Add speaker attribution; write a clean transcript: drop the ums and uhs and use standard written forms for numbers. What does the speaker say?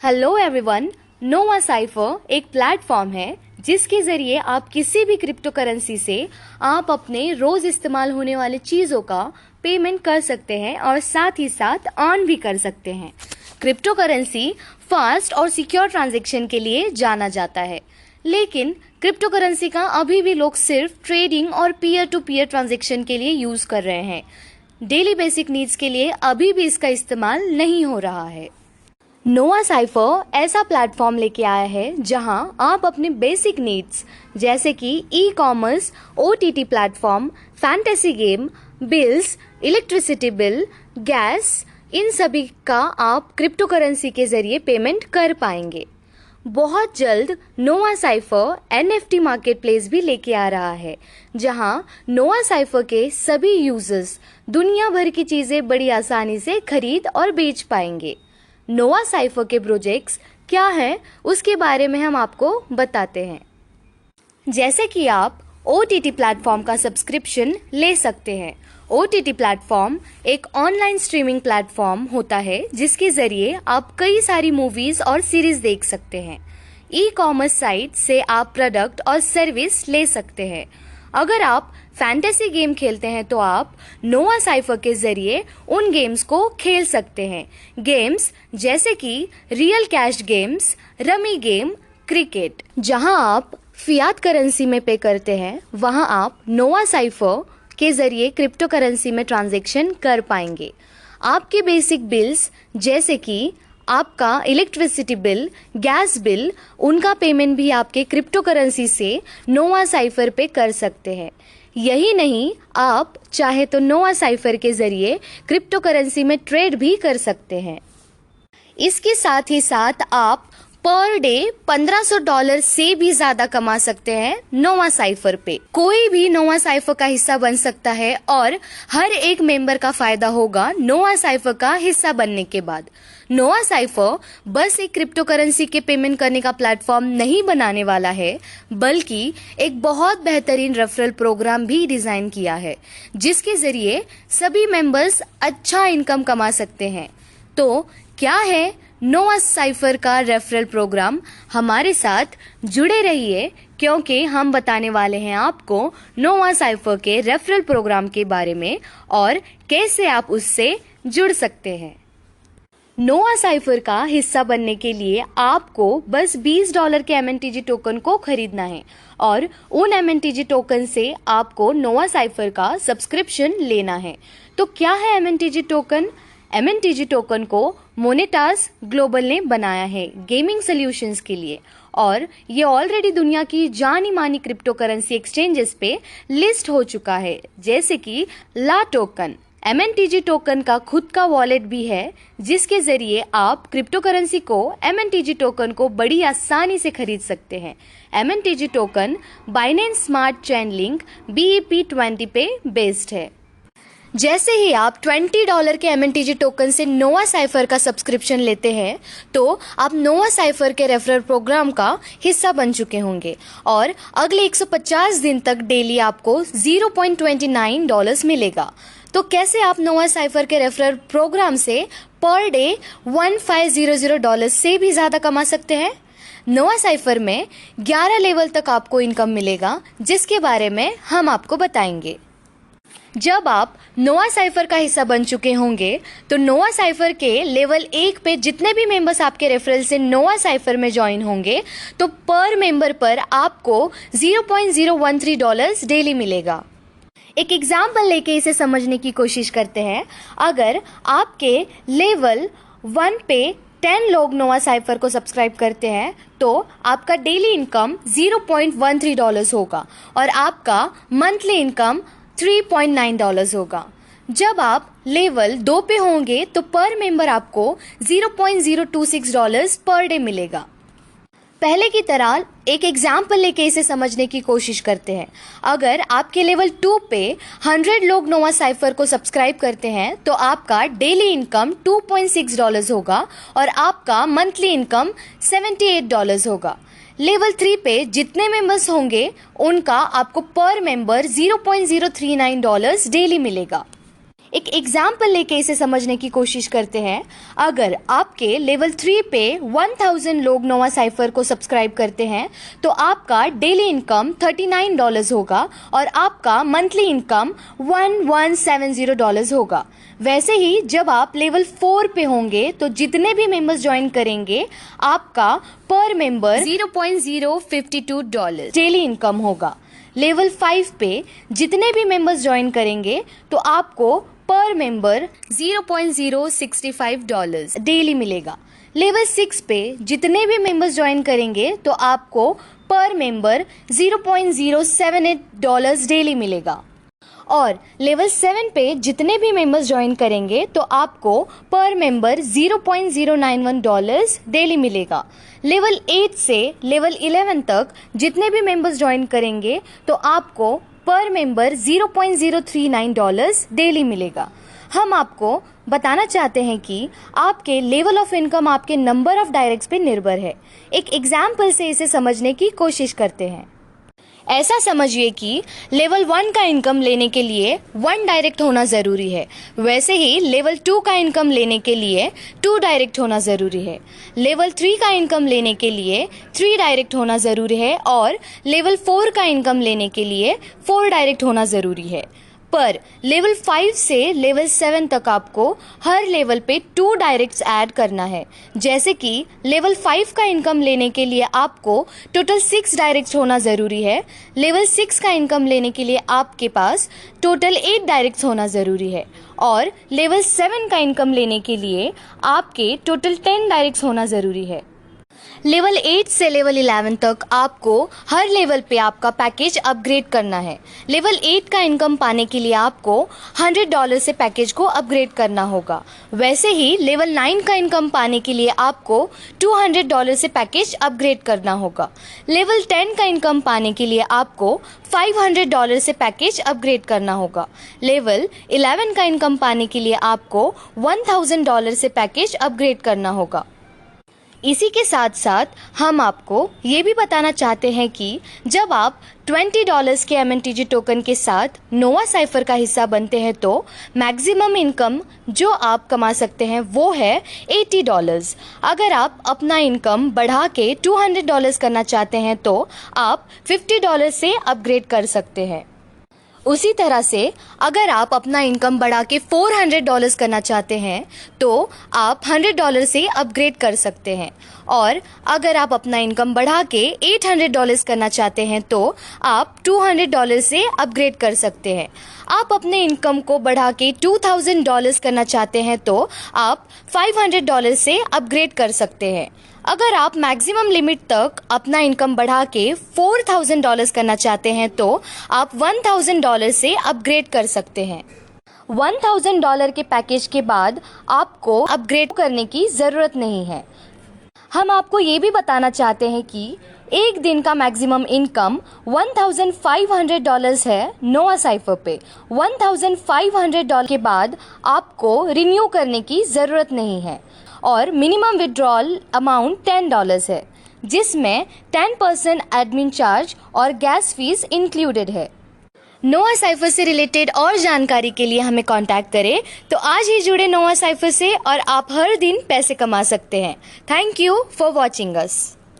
Speaker 1: Hello everyone, नोवा cipher एक platform है जिसके जरिए आप किसी भी क्रिप्टो करेंसी से आप अपने रोज इस्तेमाल होने वाले चीज़ों का पेमेंट कर सकते हैं और साथ ही साथ अर्न भी कर सकते हैं। क्रिप्टो करेंसी फास्ट और सिक्योर ट्रांजैक्शन के लिए जाना जाता है, लेकिन क्रिप्टो करेंसी का अभी भी लोग सिर्फ ट्रेडिंग और पीयर टू पीयर ट्रांजैक्शन के लिए यूज़ कर रहे हैं। डेली बेसिक नीड्स के लिए अभी भी इसका इस्तेमाल नहीं हो रहा है। नोवा साइफर ऐसा प्लेटफॉर्म लेके आया है जहां आप अपने बेसिक नीड्स जैसे कि e commerce, OTT platform, fantasy game, bills, electricity bill, gas, इन सभी का आप क्रिप्टो करेंसी के जरिए पेमेंट कर पाएंगे। बहुत जल्द नोवा साइफर NFT मार्केट प्लेस भी लेके आ रहा है जहां नोवा साइफर के सभी यूजर्स दुनिया भर की चीज़ें बड़ी आसानी से खरीद और बेच पाएंगे। नोवा साइफर के प्रोजेक्ट्स क्या हैं उसके बारे में हम आपको बताते हैं। जैसे कि आप OTT प्लेटफॉर्म का सब्सक्रिप्शन ले सकते हैं। OTT प्लेटफॉर्म एक ऑनलाइन स्ट्रीमिंग प्लेटफॉर्म होता है जिसके जरिए आप कई सारी मूवीज और सीरीज देख सकते हैं। ई कॉमर्स साइट से आप प्रोडक्ट और सर्विस ले सकते हैं। अगर आप फैंटेसी गेम खेलते हैं तो आप नोवा साइफर के जरिए उन गेम्स को खेल सकते हैं। गेम्स जैसे कि real cash games, rummy game, cricket. जहां आप फियाट करेंसी में पे करते हैं वहां आप नोवा साइफर के जरिए क्रिप्टो करेंसी में ट्रांजैक्शन कर पाएंगे। आपके बेसिक बिल्स जैसे कि आपका इलेक्ट्रिसिटी बिल, गैस बिल, उनका पेमेंट भी आपके क्रिप्टो करेंसी से नोवा साइफर पे कर सकते हैं। यही नहीं, आप चाहे तो नोवा साइफर के जरिए क्रिप्टो करेंसी में ट्रेड भी कर सकते हैं। इसके साथ ही साथ आप पर डे $1500 से भी ज्यादा कमा सकते हैं नोवा साइफर पे। कोई भी नोवा साइफर का हिस्सा बन सकता है और हर एक मेंबर का फायदा होगा नोवा साइफर का हिस्सा बनने के बाद। नोवा साइफर बस एक क्रिप्टो करेंसी के पेमेंट करने का प्लेटफॉर्म नहीं बनाने वाला है, बल्कि एक बहुत बेहतरीन रेफरल प्रोग्राम भी डिजाइन किया है जिसके जरिए सभी मेंबर्स अच्छा इनकम कमा सकते हैं। तो क्या है नोवा साइफर का रेफरल प्रोग्राम? हमारे साथ जुड़े रहिए क्योंकि हम बताने वाले हैं आपको नोवा साइफर के रेफरल प्रोग्राम के बारे में और कैसे आप उससे जुड़ सकते हैं। नोवा साइफर का हिस्सा बनने के लिए आपको बस $20 के MNTG टोकन को खरीदना है और उन MNTG टोकन से आपको नोवा साइफर का सब्सक्रिप्शन लेना है। तो क्या है MNTG टोकन? MNTG टोकन को मोनेटास ग्लोबल ने बनाया है गेमिंग सॉल्यूशंस के लिए और ये ऑलरेडी दुनिया की जानी मानी क्रिप्टो करेंसी एक्सचेंजेस पे लिस्ट हो चुका है, जैसे कि ला टोकन। MNTG टोकन का खुद का वॉलेट भी है जिसके जरिए आप क्रिप्टो करेंसी को MNTG टोकन को बड़ी आसानी से खरीद सकते हैं। MNTG token Binance smart chain link BEP20 पे बेस्ड है। जैसे ही आप $20 के MNTG टोकन से नोवा साइफर का सब्सक्रिप्शन लेते हैं तो आप नोवा साइफर के रेफरल प्रोग्राम का हिस्सा बन चुके होंगे और अगले 150 दिन तक डेली आपको $0.29 मिलेगा। तो कैसे आप नोवा साइफर के रेफरल प्रोग्राम से पर डे $1500 से भी ज़्यादा कमा सकते हैं? नोवा साइफर में 11 लेवल तक आपको इनकम मिलेगा जिसके बारे में हम आपको बताएंगे। जब आप नोवा साइफर का हिस्सा बन चुके होंगे तो नोवा साइफर के लेवल 1 पे जितने भी मेंबर्स आपके रेफरल से नोवा साइफर में ज्वाइन होंगे तो पर मेंबर पर आपको $0.013 डेली मिलेगा। एक एग्जाम्पल लेके इसे समझने की कोशिश करते हैं। अगर आपके लेवल 1 पे 10 लोग नोवा साइफर को सब्सक्राइब करते हैं तो आपका डेली इनकम $0.13 होगा और आपका मंथली इनकम $3.9 होगा। जब आप लेवल 2 पे होंगे तो पर मेंबर आपको $0.026 पर डे मिलेगा। पहले की तरह एक एग्जाम्पल लेके इसे समझने की कोशिश करते हैं। अगर आपके लेवल 2 पे 100 लोग नोवा साइफर को सब्सक्राइब करते हैं तो आपका डेली इनकम $2.6 होगा और आपका मंथली इनकम $78 होगा। लेवल 3 पे जितने मेंबर्स होंगे उनका आपको पर मेंबर $0.039 डेली मिलेगा। एक एग्जाम्पल लेके इसे समझने की कोशिश करते हैं। अगर आपके लेवल 3 पे 1000 लोग नोवा साइफर को सब्सक्राइब करते हैं तो आपका डेली इनकम $39 होगा और आपका मंथली इनकम $1170 होगा। वैसे ही जब आप लेवल 4 पे होंगे तो जितने भी मेंबर्स ज्वाइन करेंगे आपका पर मेंबर $0.052 डेली इनकम होगा। लेवल 5 पे जितने भी मेंबर्स ज्वाइन करेंगे तो आपको पर मेंबर $0.065 डेली मिलेगा। लेवल 6 पे जितने भी मेंबर्स ज्वाइन करेंगे तो आपको पर मेंबर $0.078 डेली मिलेगा। और लेवल 7 पे जितने भी मेंबर्स ज्वाइन करेंगे तो आपको पर मेंबर $0.091 डेली मिलेगा। लेवल 8 से लेवल 11 तक जितने भी मेंबर्स ज्वाइन करेंगे तो आपको पर मेंबर $0.039 डेली मिलेगा। हम आपको बताना चाहते हैं कि आपके लेवल ऑफ इनकम आपके नंबर ऑफ डायरेक्ट्स पे निर्भर है। एक एग्जाम्पल से इसे समझने की कोशिश करते हैं। ऐसा समझिए कि लेवल 1 का इनकम लेने के लिए 1 डायरेक्ट होना ज़रूरी है, वैसे ही लेवल 2 का इनकम लेने के लिए 2 डायरेक्ट होना ज़रूरी है। लेवल 3 का इनकम लेने के लिए 3 डायरेक्ट होना ज़रूरी है और लेवल 4 का इनकम लेने के लिए 4 डायरेक्ट होना ज़रूरी है। पर लेवल 5 से लेवल 7 तक आपको हर लेवल पे 2 डायरेक्ट्स ऐड करना है। जैसे कि लेवल 5 का इनकम लेने के लिए आपको टोटल 6 डायरेक्ट्स होना ज़रूरी है। लेवल 6 का इनकम लेने के लिए आपके पास टोटल 8 डायरेक्ट्स होना ज़रूरी है और लेवल 7 का इनकम लेने के लिए आपके टोटल 10 डायरेक्ट्स होना ज़रूरी है। लेवल 8 से लेवल 11 तक आपको हर लेवल पे आपका पैकेज अपग्रेड करना है। लेवल 8 का इनकम पाने के लिए आपको $100 से पैकेज को अपग्रेड करना होगा। वैसे ही लेवल 9 का इनकम पाने के लिए आपको $200 से पैकेज अपग्रेड करना होगा। लेवल 10 का इनकम पाने के लिए आपको $500 से पैकेज अपग्रेड करना होगा। लेवल 11 का इनकम पाने के लिए आपको $1000 से पैकेज अपग्रेड करना होगा। इसी के साथ साथ हम आपको ये भी बताना चाहते हैं कि जब आप $20 के MNTG टोकन के साथ नोवा साइफर का हिस्सा बनते हैं तो मैक्सिमम इनकम जो आप कमा सकते हैं वो है $80। अगर आप अपना इनकम बढ़ा के $200 करना चाहते हैं तो आप $50 से अपग्रेड कर सकते हैं। उसी तरह से अगर आप अपना इनकम बढ़ा के $400 करना चाहते हैं तो आप $100 से अपग्रेड कर सकते हैं और अगर आप अपना इनकम बढ़ा के $800 करना चाहते हैं तो आप $200 से अपग्रेड कर सकते हैं। आप अपने इनकम को बढ़ा के $2000 करना चाहते हैं तो आप $500 से अपग्रेड कर सकते हैं। अगर आप मैक्सिमम लिमिट तक अपना इनकम बढ़ा के $4000 करना चाहते हैं तो आप $1000 से अपग्रेड कर सकते हैं। $1000 के पैकेज के बाद आपको अपग्रेड करने की ज़रूरत नहीं है। हम आपको ये भी बताना चाहते हैं कि एक दिन का मैक्सिमम इनकम $1500 है नोवा साइफर पे। $1500 के बाद आपको रिन्यू करने की ज़रूरत नहीं है और मिनिमम विड्रॉल अमाउंट $10 है, जिसमें 10% एडमिन चार्ज और गैस फीस इंक्लूडेड है। नोवा साइफर से रिलेटेड और जानकारी के लिए हमें कांटेक्ट करें। तो आज ही जुड़े नोवा साइफर से और आप हर दिन पैसे कमा सकते हैं। Thank you for watching us.